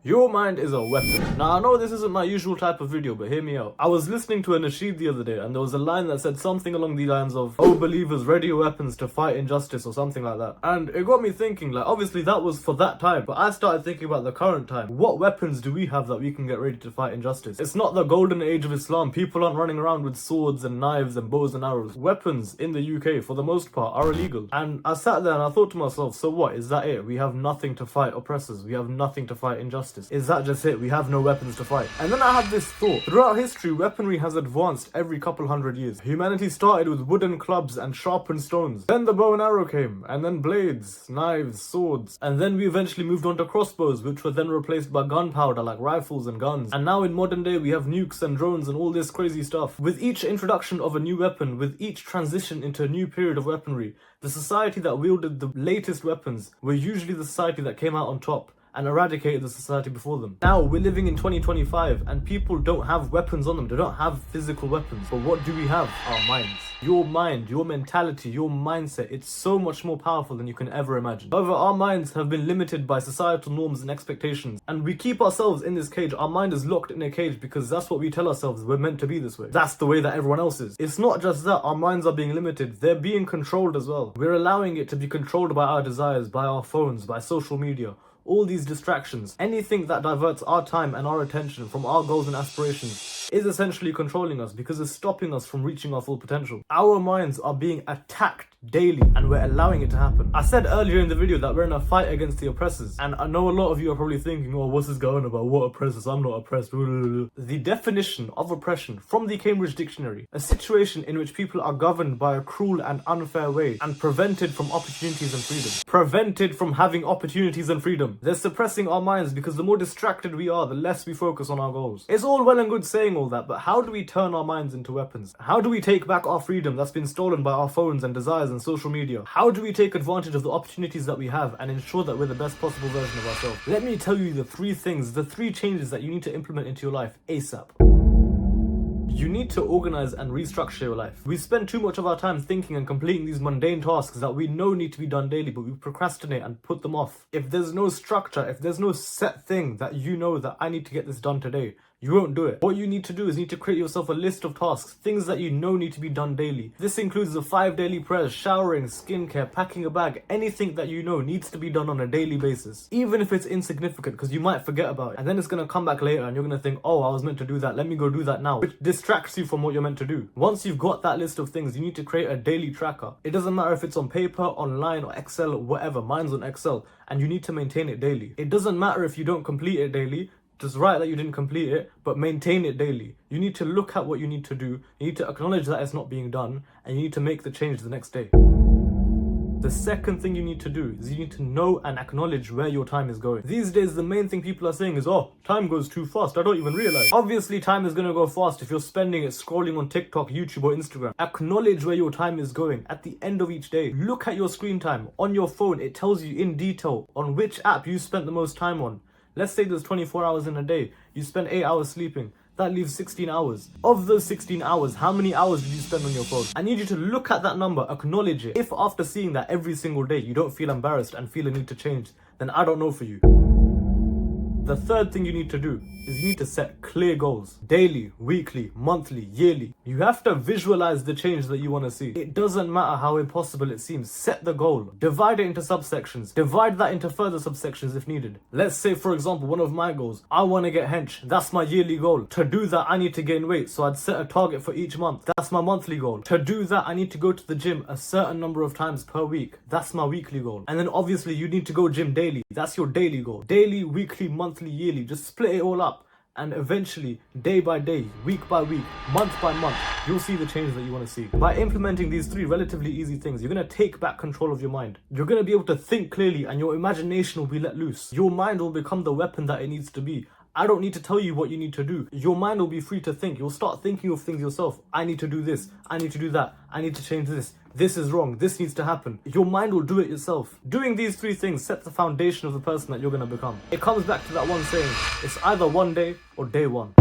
Your mind is a weapon. Now, I know this isn't my usual type of video, but hear me out. I was listening to a nasheed the other day, and there was a line that said something along the lines of, "Oh, believers, ready your weapons to fight injustice," or something like that. And it got me thinking, like, obviously that was for that time, but I started thinking about the current time. What weapons do we have that we can get ready to fight injustice? It's not the golden age of Islam. People aren't running around with swords and knives and bows and arrows. Weapons in the UK, for the most part, are illegal. And I sat there and I thought to myself, so what? Is that it? We have nothing to fight oppressors. We have nothing to fight injustice. Is that just it? We have no weapons to fight. And then I had this thought. Throughout history, weaponry has advanced every couple hundred years. Humanity started with wooden clubs and sharpened stones. Then the bow and arrow came, and then blades, knives, swords. And then we eventually moved on to crossbows, which were then replaced by gunpowder like rifles and guns. And now in modern day, we have nukes and drones and all this crazy stuff. With each introduction of a new weapon, with each transition into a new period of weaponry, the society that wielded the latest weapons were usually the society that came out on top and eradicated the society before them. Now we're living in 2025 and people don't have weapons on them. They don't have physical weapons. But what do we have? Our minds. Your mind, your mentality, your mindset, it's so much more powerful than you can ever imagine. However, our minds have been limited by societal norms and expectations, and we keep ourselves in this cage. Our mind is locked in a cage because that's what we tell ourselves. We're meant to be this way. That's the way that everyone else is. It's not just that our minds are being limited, they're being controlled as well. We're allowing it to be controlled by our desires, by our phones, by social media. All these distractions, anything that diverts our time and our attention from our goals and aspirations is essentially controlling us because it's stopping us from reaching our full potential. Our minds are being attacked daily and we're allowing it to happen. I said earlier in the video that we're in a fight against the oppressors, and I know a lot of you are probably thinking, oh, what's this going about? What oppressors? I'm not oppressed. The definition of oppression from the Cambridge Dictionary: a situation in which people are governed by a cruel and unfair way and prevented from opportunities and freedom. Prevented from having opportunities and freedom. They're suppressing our minds because the more distracted we are, the less we focus on our goals. It's all well and good saying all that, but how do we turn our minds into weapons? How do we take back our freedom that's been stolen by our phones and desires and social media? How do we take advantage of the opportunities that we have and ensure that we're the best possible version of ourselves? Let me tell you the three things, the three changes that you need to implement into your life ASAP. You need to organize and restructure your life. We spend too much of our time thinking and completing these mundane tasks that we know need to be done daily, but we procrastinate and put them off. If there's no structure, if there's no set thing that you know that I need to get this done today, you won't do it. What you need to do is you need to create yourself a list of tasks, things that you know need to be done daily. This includes the 5 daily prayers, showering, skincare, packing a bag, anything that you know needs to be done on a daily basis. Even if it's insignificant, because you might forget about it. And then it's going to come back later and you're going to think, oh, I was meant to do that. Let me go do that now. Which distracts you from what you're meant to do. Once you've got that list of things, you need to create a daily tracker. It doesn't matter if it's on paper, online, or Excel, or whatever. Mine's on Excel. And you need to maintain it daily. It doesn't matter if you don't complete it daily. Just write that you didn't complete it, but maintain it daily. You need to look at what you need to do, you need to acknowledge that it's not being done, and you need to make the change the next day. The second thing you need to do is you need to know and acknowledge where your time is going. These days, the main thing people are saying is, oh, time goes too fast, I don't even realize. Obviously, time is going to go fast if you're spending it scrolling on TikTok, YouTube, or Instagram. Acknowledge where your time is going at the end of each day. Look at your screen time. On your phone, it tells you in detail on which app you spent the most time on. Let's say there's 24 hours in a day. You spend 8 hours sleeping. That leaves 16 hours. Of those 16 hours, how many hours did you spend on your phone? I need you to look at that number, acknowledge it. If after seeing that every single day you don't feel embarrassed and feel a need to change, then I don't know for you. The third thing you need to do is you need to set clear goals. Daily, weekly, monthly, yearly. You have to visualize the change that you want to see. It doesn't matter how impossible it seems. Set the goal. Divide it into subsections. Divide that into further subsections if needed. Let's say, for example, one of my goals, I want to get hench. That's my yearly goal. To do that, I need to gain weight. So I'd set a target for each month. That's my monthly goal. To do that, I need to go to the gym a certain number of times per week. That's my weekly goal. And then obviously you need to go gym daily. That's your daily goal. Daily, weekly, monthly, yearly. Just split it all up. And eventually, day by day, week by week, month by month, you'll see the change that you want to see. By implementing these three relatively easy things, you're going to take back control of your mind. You're going to be able to think clearly and your imagination will be let loose. Your mind will become the weapon that it needs to be. I don't need to tell you what you need to do. Your mind will be free to think. You'll start thinking of things yourself. I need to do this. I need to do that. I need to change this. This is wrong. This needs to happen. Your mind will do it yourself. Doing these three things sets the foundation of the person that you're going to become. It comes back to that one saying, it's either one day or day one.